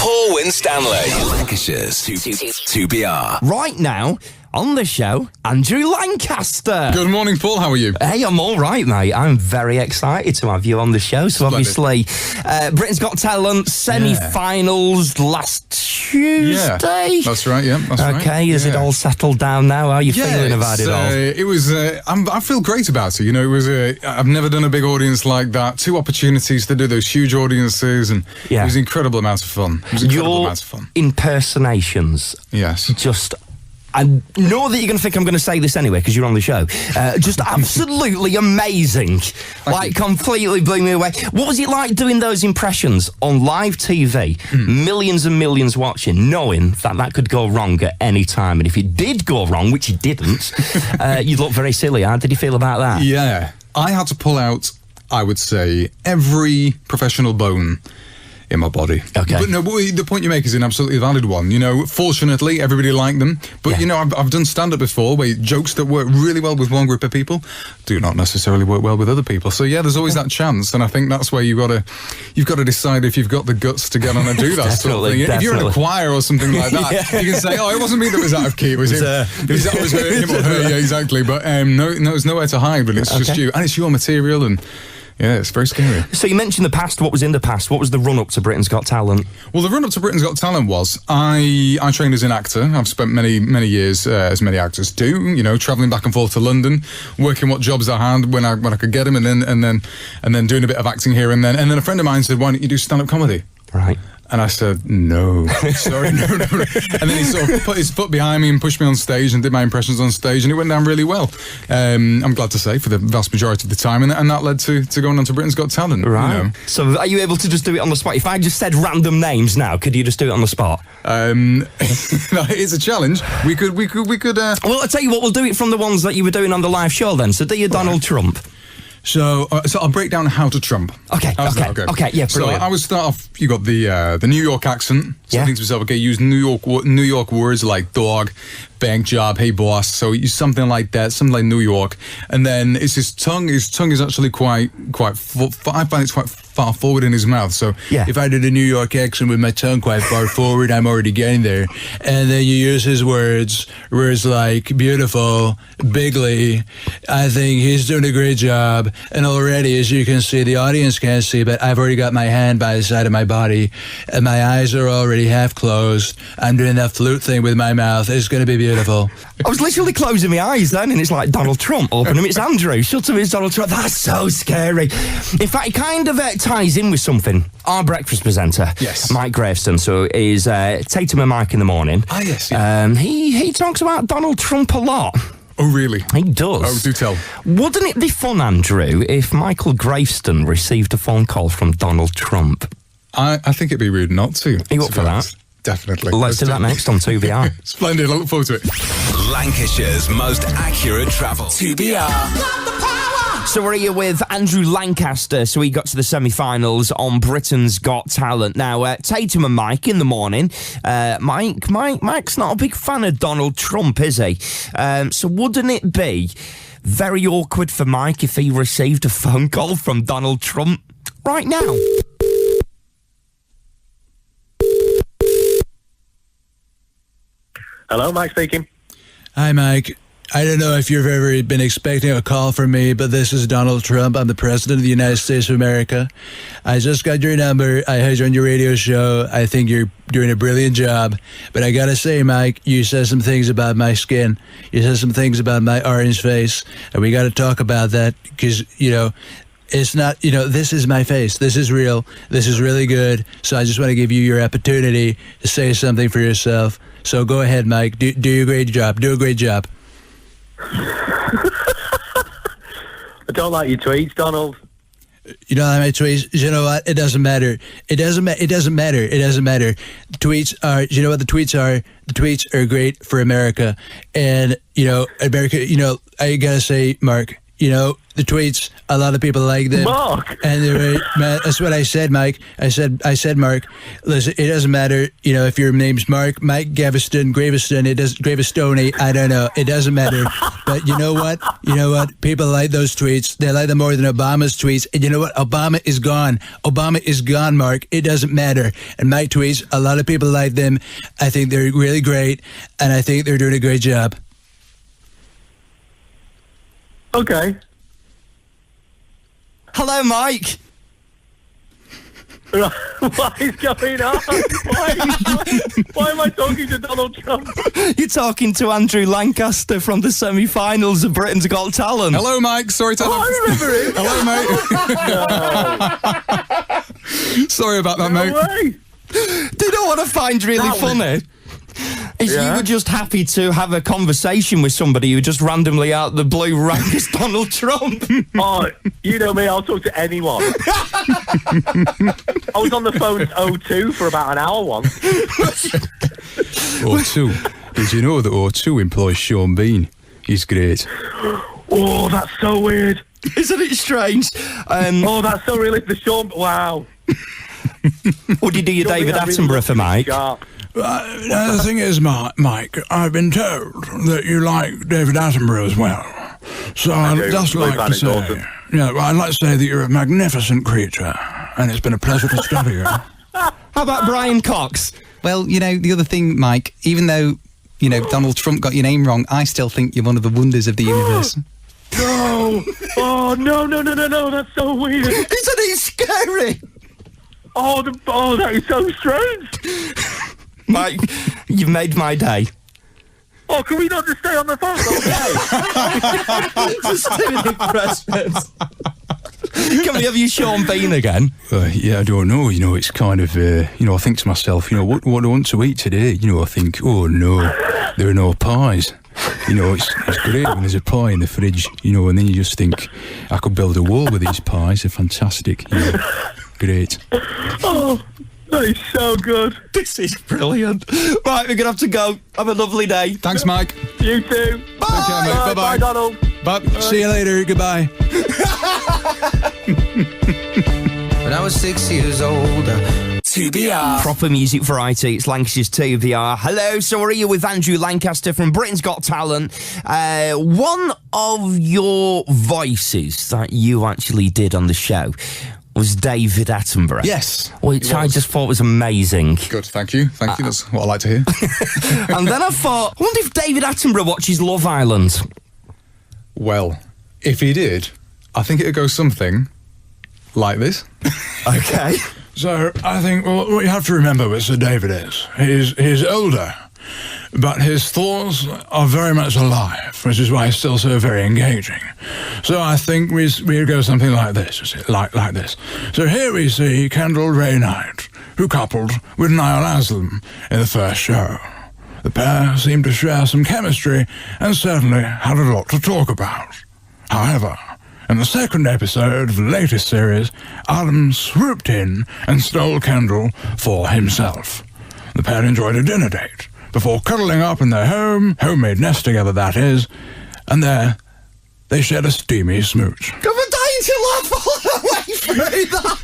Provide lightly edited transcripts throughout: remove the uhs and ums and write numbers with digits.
Paul Winstanley. Lancashire's 2BR. Right now, on the show, Andrew Lancaster. Good morning, Paul. How are you? Hey, I'm all right, mate. I'm very excited to have you on the show. So obviously, Britain's Got Talent semi-finals last Tuesday. Yeah, that's right. Yeah, that's right. Okay, is it all settled down now? How are you feeling about it all? It was. I feel great about it. You know, it was. I've never done a big audience like that. 2 opportunities to do those huge audiences, and it was an incredible amount of fun. Your impersonations, just. I know that you're going to think I'm going to say this anyway because you're on the show. Just absolutely amazing. Completely blew me away. What was it like doing those impressions on live TV? Millions and millions watching, knowing that could go wrong at any time. And if it did go wrong, which it didn't, you'd look very silly. How did you feel about that? Yeah. I had to pull out, I would say, every professional bone in my body. Okay. But the point you make is an absolutely valid one. You know, fortunately, everybody liked them. But, you know, I've done stand-up before where jokes that work really well with one group of people do not necessarily work well with other people. So, there's always that chance. And I think that's where you've got to decide if you've got the guts to get on and do that sort of thing. If you're in a choir or something like that, you can say, it wasn't me that was out of key. It was him. It was him or her. Yeah, exactly. But no, there's nowhere to hide, but it's just you. And it's your material, and yeah, it's very scary. So you mentioned the past. What was in the past? What was the run-up to Britain's Got Talent? Well, the run-up to Britain's Got Talent was I trained as an actor. I've spent many years, as many actors do, you know, travelling back and forth to London, working what jobs I had when I could get them, and then doing a bit of acting here and then. And then a friend of mine said, "Why don't you do stand-up comedy?" Right. And I said, no, sorry, no. And then he sort of put his foot behind me and pushed me on stage and did my impressions on stage, and it went down really well. I'm glad to say, for the vast majority of the time, and that led to going on to Britain's Got Talent. Right. You know. So are you able to just do it on the spot? If I just said random names now, could you just do it on the spot? It's a challenge. We could. Well, I'll tell you what, we'll do it from the ones that you were doing on the live show then. So do your Donald Trump. So I'll break down how to Trump. Okay, yeah, brilliant. So I would start off, you got the New York accent. So I think to myself, okay, use New York words like dog, bank job, hey boss. So use something like that, something like New York. And then it's his tongue. His tongue is actually quite I find it's quite far forward in his mouth. So if I did a New York accent with my tongue quite far forward, I'm already getting there. And then you use his words like beautiful, bigly. I think he's doing a great job. And already, as you can see, the audience can't see, but I've already got my hand by the side of my body, and my eyes are already half closed. I'm doing that flute thing with my mouth. It's going to be beautiful. I was literally closing my eyes then, and it's like Donald Trump. Open them, it's Andrew. Shut them, it's Donald Trump. That's so scary. In fact, it kind of ties in with something. Our breakfast presenter, Mike Graveston, so is Tatum and Mike in the morning. Ah, yes. He talks about Donald Trump a lot. Oh, really? He does. Oh, do tell. Wouldn't it be fun, Andrew, if Michael Graveston received a phone call from Donald Trump? I think it'd be rude not to. Are you up for that? Definitely. Let's do that next on 2BR. Splendid. I look forward to it. Lancashire's most accurate travel. 2BR. So we're here with Andrew Lancaster. So he got to the semi-finals on Britain's Got Talent. Now, Tatum and Mike in the morning. Mike's not a big fan of Donald Trump, is he? So wouldn't it be very awkward for Mike if he received a phone call from Donald Trump right now? Hello, Mike speaking. Hi, Mike. I don't know if you've ever been expecting a call from me, but this is Donald Trump. I'm the President of the United States of America. I just got your number. I heard you on your radio show. I think you're doing a brilliant job. But I gotta say, Mike, you said some things about my skin. You said some things about my orange face. And we gotta talk about that because, you know, it's not, you know, this is my face. This is real. This is really good. So I just want to give you your opportunity to say something for yourself. So go ahead, Mike. Do a great job. Do a great job. I don't like your tweets, Donald. You don't like my tweets? You know what? It doesn't matter. It doesn't matter. Tweets are, you know what the tweets are? The tweets are great for America. And, you know, America, you know, I gotta say, Mark, the tweets, a lot of people like them. Mark! And that's what I said, Mike. I said, Mark, listen, it doesn't matter, if your name's Mike Gaveston, Gravestone, I don't know. It doesn't matter. But you know what? People like those tweets. They like them more than Obama's tweets. And you know what? Obama is gone. Obama is gone, Mark. It doesn't matter. And my tweets, a lot of people like them. I think they're really great. And I think they're doing a great job. Okay. Hello, Mike. What is going on? Why am I talking to Donald Trump? You're talking to Andrew Lancaster from the semi-finals of Britain's Got Talent. Hello, Mike. Sorry to... I remember him. Hello, mate. Sorry about that, mate. Way. Do you know what I find really funny? Is you were just happy to have a conversation with somebody who just randomly out of the blue rang as Donald Trump. Oh, you know me, I'll talk to anyone. I was on the phone at O2 for about an hour once. O2. Did you know that O2 employs Sean Bean? He's great. Oh, that's so weird. Isn't it strange? Oh, that's so realistic. Sean, wow. Would you do your David Attenborough for Mike? Sharp. The thing is, Mike, I've been told that you like David Attenborough as well. So I'd just like to say, I'd like to say that you're a magnificent creature, and it's been a pleasure to study you. How about Brian Cox? Well, the other thing, Mike, even though, Donald Trump got your name wrong, I still think you're one of the wonders of the universe. No! Oh, no, that's so weird. Isn't it scary? Oh, that is so strange. Mike, you've made my day. Oh, can we not just stay on the phone all day? Just doing impressions. Can we have you Sean Bean again? Yeah, I don't know. It's kind of, I think to myself, what do I want to eat today? I think, oh no, there are no pies. It's great when there's a pie in the fridge, and then you just think, I could build a wall with these pies. They're fantastic. Great. Oh, that is so good. This is brilliant. Right, we're going to have to go. Have a lovely day. Thanks, Mike. You too. Bye. Take care, mate. Bye-bye. Bye, Donald. Bye. See you later. Goodbye. When I was 6 years old. 2BR. Proper music variety. It's Lancashire's 2BR. Hello, so are you with Andrew Lancaster from Britain's Got Talent? One of your voices that you actually did on the show was David Attenborough. Yes. Which I just thought was amazing. Good, thank you. Thank you. That's what I like to hear. And then I thought, I wonder if David Attenborough watches Love Island. Well, if he did, I think it would go something like this. Okay. So I think what you have to remember with Sir David is he's older, but his thoughts are very much alive, which is why he's still so very engaging. So I think we go something like this, you see, like this. So here we see Kendall Ray Knight, who coupled with Niall Aslam in the first show. The pair seemed to share some chemistry and certainly had a lot to talk about. However, in the second episode of the latest series, Adam swooped in and stole Kendall for himself. The pair enjoyed a dinner date before cuddling up in their homemade nest together, that is, and there they shared a steamy smooch. I'm dying to laugh all the way through that.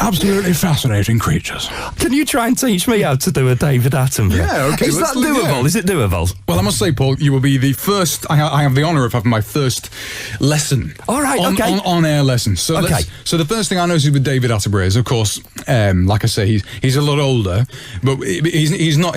Absolutely fascinating creatures. Can you try and teach me how to do a David Attenborough? Yeah, okay. Is that doable? Yeah. Is it doable? Well, I must say, Paul, you will be the first. I have the honour of having my first lesson. All right, okay. On-air lesson. So Okay. So the first thing I noticed with David Attenborough is, of course, like I say, he's a lot older, but he's not.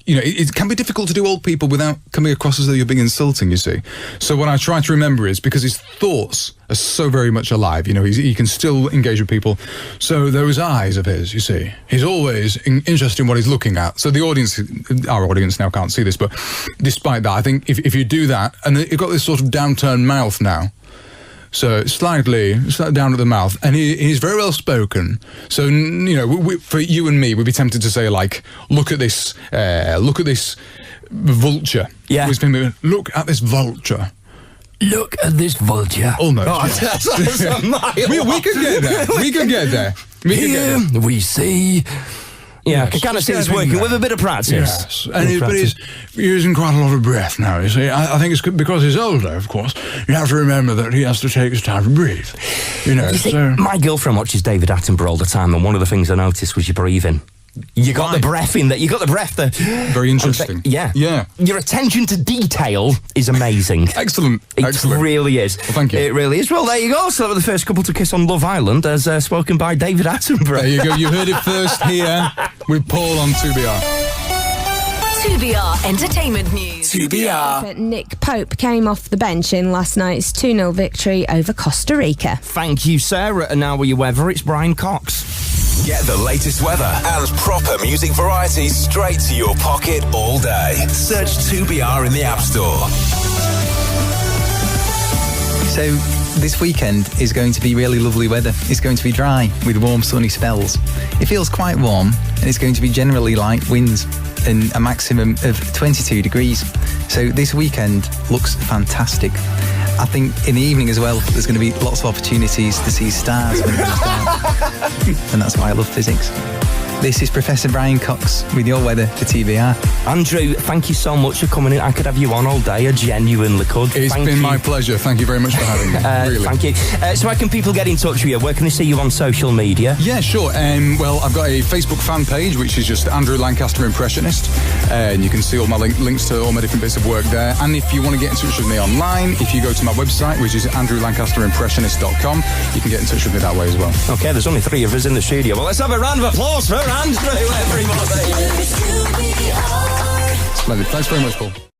It can be difficult to do old people without coming across as though you're being insulting, you see. So what I try to remember is, because his thoughts are so very much alive, he can still engage with people. So those eyes of his, you see, he's always interested in what he's looking at. So our audience now can't see this, but despite that, I think if you do that, and you've got this sort of downturned mouth now, so slightly down at the mouth, and he's very well spoken. So for you and me, we'd be tempted to say, like, look at this vulture. Yeah. Look at this vulture. Look at this vulture. Almost. Oh, Yeah. that's a mile We could get there. We could get there. Here we see Yeah, I can kind of see he's working with a bit of practice. Yes, and but he's using quite a lot of breath now, you see. I think it's because he's older, of course. You have to remember that he has to take his time to breathe. You know, see, my girlfriend watches David Attenborough all the time, and one of the things I noticed was your breathing. You got the breath in there. You got the breath there. Very interesting. Yeah. Yeah. Your attention to detail is amazing. Excellent. It really is. Well, thank you. It really is. Well, there you go. So that was the first couple to kiss on Love Island, as spoken by David Attenborough. There you go. You heard it first here with Paul on 2BR. 2BR Entertainment News. 2BR. Nick Pope came off the bench in last night's 2-0 victory over Costa Rica. Thank you, Sarah. And now with your weather, it's Brian Cox. Get the latest weather and proper music variety straight to your pocket all day. Search 2BR in the App Store. So this weekend is going to be really lovely weather. It's going to be dry with warm sunny spells. It feels quite warm and it's going to be generally light winds and a maximum of 22 degrees. So this weekend looks fantastic. I think in the evening as well, there's going to be lots of opportunities to see stars when it goes dark. And that's why I love physics. This is Professor Brian Cox with your weather for TBR. Andrew, thank you so much for coming in. I could have you on all day. I genuinely could. It's been my pleasure. Thank you very much for having me. Really. Thank you. So how can people get in touch with you? Where can they see you on social media? Yeah, sure. Well, I've got a Facebook fan page, which is just Andrew Lancaster Impressionist. And you can see all my links to all my different bits of work there. And if you want to get in touch with me online, if you go to my website, which is andrewlancasterimpressionist.com, you can get in touch with me that way as well. Okay, there's only 3 of us in the studio. Well, let's have a round of applause for Andrew, everybody. Splendid. Thanks very much, Paul.